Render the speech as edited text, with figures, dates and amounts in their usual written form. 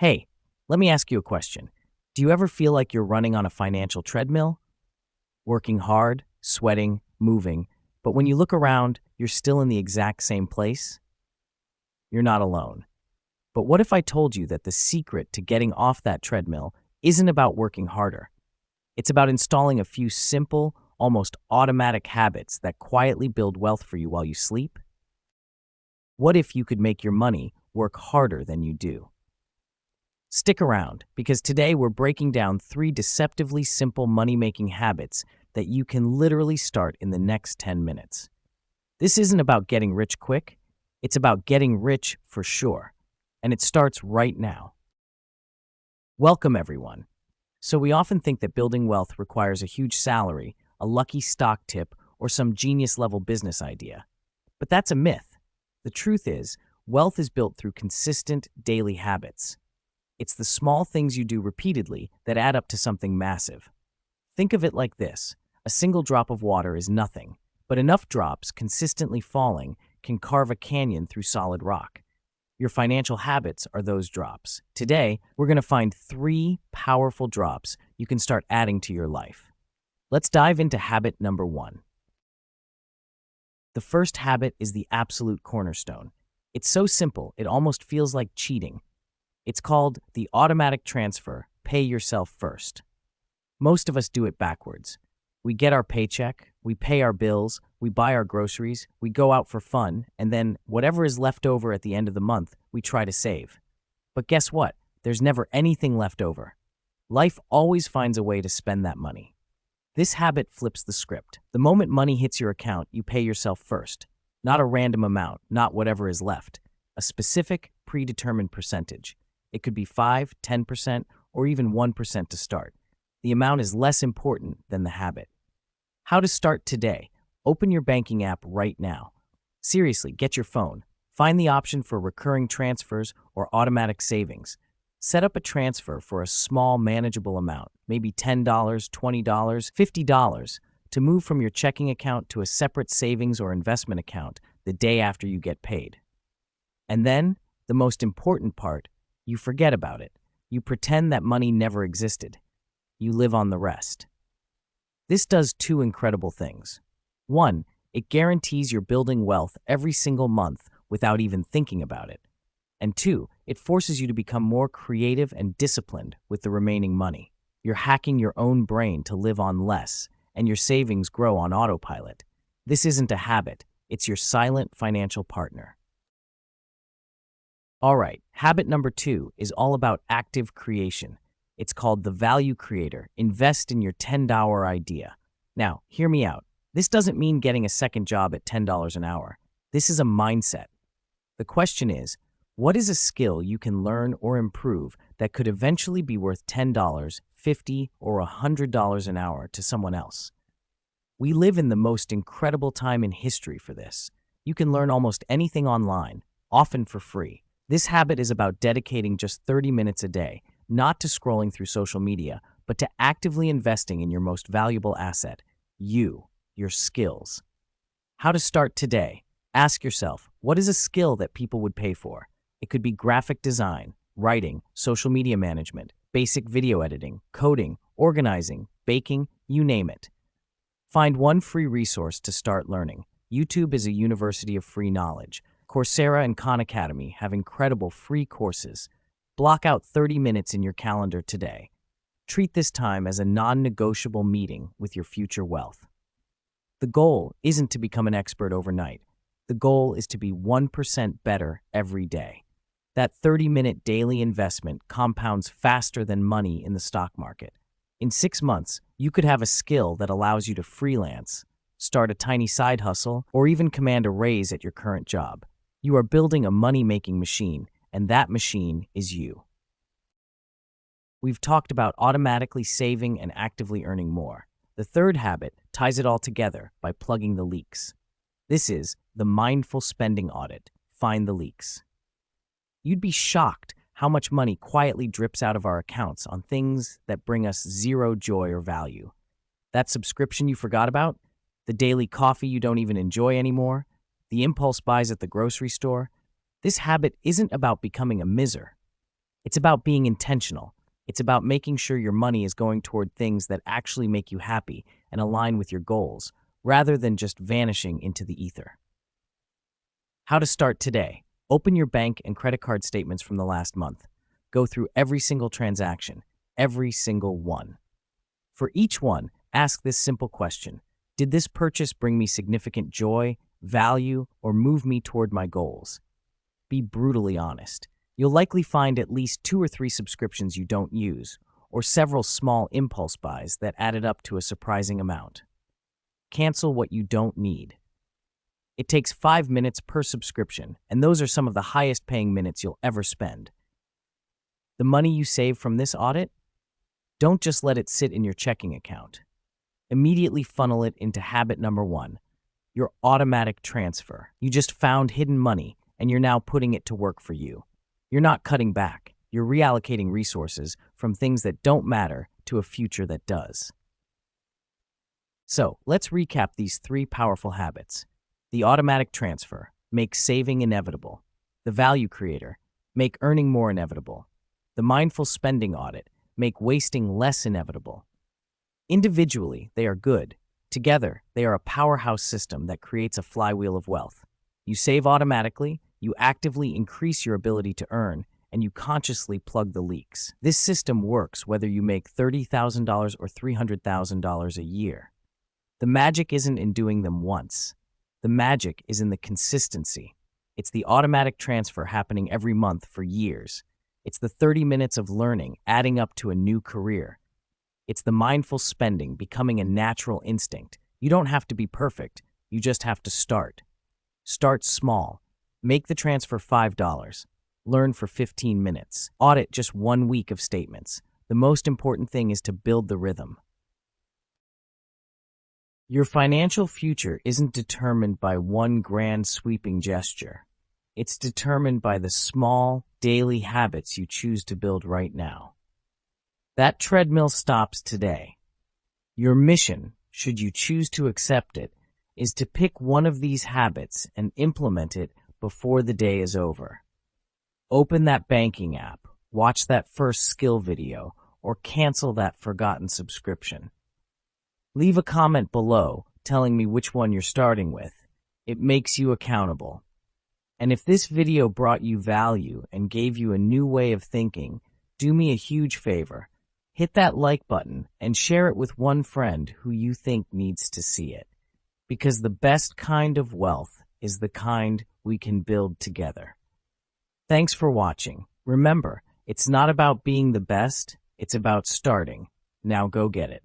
Hey, let me ask you a question. Do you ever feel like you're running on a financial treadmill? Working hard, sweating, moving, but when you look around, you're still in the exact same place? You're not alone. But what if I told you that the secret to getting off that treadmill isn't about working harder? It's about installing a few simple, almost automatic habits that quietly build wealth for you while you sleep? What if you could make your money work harder than you do? Stick around, because today we're breaking down 3 deceptively simple money-making habits that you can literally start in the next 10 minutes. This isn't about getting rich quick, it's about getting rich for sure. And it starts right now. Welcome, everyone. So we often think that building wealth requires a huge salary, a lucky stock tip, or some genius-level business idea. But that's a myth. The truth is, wealth is built through consistent daily habits. It's the small things you do repeatedly that add up to something massive. Think of it like this. A single drop of water is nothing, but enough drops consistently falling can carve a canyon through solid rock. Your financial habits are those drops. Today, we're going to find 3 powerful drops you can start adding to your life. Let's dive into habit number 1. The first habit is the absolute cornerstone. It's so simple, it almost feels like cheating. It's called the automatic transfer, pay yourself first. Most of us do it backwards. We get our paycheck, we pay our bills, we buy our groceries, we go out for fun, and then whatever is left over at the end of the month, we try to save. But guess what? There's never anything left over. Life always finds a way to spend that money. This habit flips the script. The moment money hits your account, you pay yourself first. Not a random amount, not whatever is left. A specific, predetermined percentage. It could be 5, 10%, or even 1% to start. The amount is less important than the habit. How to start today? Open your banking app right now. Seriously, get your phone. Find the option for recurring transfers or automatic savings. Set up a transfer for a small, manageable amount, maybe $10, $20, $50, to move from your checking account to a separate savings or investment account the day after you get paid. And then, the most important part, you forget about it. You pretend that money never existed. You live on the rest. This does 2 incredible things. 1, it guarantees you're building wealth every single month without even thinking about it. And 2, it forces you to become more creative and disciplined with the remaining money. You're hacking your own brain to live on less, and your savings grow on autopilot. This isn't a habit, it's your silent financial partner. All right, habit number 2 is all about active creation. It's called the value creator. Invest in your $10 idea. Now, hear me out. This doesn't mean getting a second job at $10 an hour. This is a mindset. The question is, what is a skill you can learn or improve that could eventually be worth $10, $50, or $100 an hour to someone else? We live in the most incredible time in history for this. You can learn almost anything online, often for free. This habit is about dedicating just 30 minutes a day, not to scrolling through social media, but to actively investing in your most valuable asset, your skills. How to start today? Ask yourself, what is a skill that people would pay for? It could be graphic design, writing, social media management, basic video editing, coding, organizing, baking, you name it. Find one free resource to start learning. YouTube is a university of free knowledge. Coursera and Khan Academy have incredible free courses. Block out 30 minutes in your calendar today. Treat this time as a non-negotiable meeting with your future wealth. The goal isn't to become an expert overnight. The goal is to be 1% better every day. That 30-minute daily investment compounds faster than money in the stock market. In 6 months, you could have a skill that allows you to freelance, start a tiny side hustle, or even command a raise at your current job. You are building a money-making machine, and that machine is you. We've talked about automatically saving and actively earning more. The third habit ties it all together by plugging the leaks. This is the Mindful Spending Audit. Find the leaks. You'd be shocked how much money quietly drips out of our accounts on things that bring us zero joy or value. That subscription you forgot about? The daily coffee you don't even enjoy anymore? The impulse buys at the grocery store? This habit isn't about becoming a miser. It's about being intentional. It's about making sure your money is going toward things that actually make you happy and align with your goals, rather than just vanishing into the ether. How to start today. Open your bank and credit card statements from the last month. Go through every single transaction, every single one. For each one, ask this simple question. Did this purchase bring me significant joy, value, or move me toward my goals? Be brutally honest. You'll likely find at least 2 or 3 subscriptions you don't use, or several small impulse buys that added up to a surprising amount. Cancel what you don't need. It takes 5 minutes per subscription, and those are some of the highest paying minutes you'll ever spend. The money you save from this audit? Don't just let it sit in your checking account. Immediately funnel it into habit number 1, your automatic transfer. You just found hidden money, and you're now putting it to work for you. You're not cutting back. You're reallocating resources from things that don't matter to a future that does. So, let's recap these 3 powerful habits. The automatic transfer, make saving inevitable. The value creator, make earning more inevitable. The mindful spending audit, make wasting less inevitable. Individually, they are good. Together, they are a powerhouse system that creates a flywheel of wealth. You save automatically, you actively increase your ability to earn, and you consciously plug the leaks. This system works whether you make $30,000 or $300,000 a year. The magic isn't in doing them once. The magic is in the consistency. It's the automatic transfer happening every month for years. It's the 30 minutes of learning adding up to a new career. It's the mindful spending becoming a natural instinct. You don't have to be perfect. You just have to start. Start small. Make the transfer $5. Learn for 15 minutes. Audit just 1 week of statements. The most important thing is to build the rhythm. Your financial future isn't determined by one grand sweeping gesture. It's determined by the small, daily habits you choose to build right now. That treadmill stops today. Your mission, should you choose to accept it, is to pick one of these habits and implement it before the day is over. Open that banking app, watch that first skill video, or cancel that forgotten subscription. Leave a comment below telling me which one you're starting with. It makes you accountable. And if this video brought you value and gave you a new way of thinking, do me a huge favor. Hit that like button and share it with one friend who you think needs to see it. Because the best kind of wealth is the kind we can build together. Thanks for watching. Remember, it's not about being the best, it's about starting. Now go get it.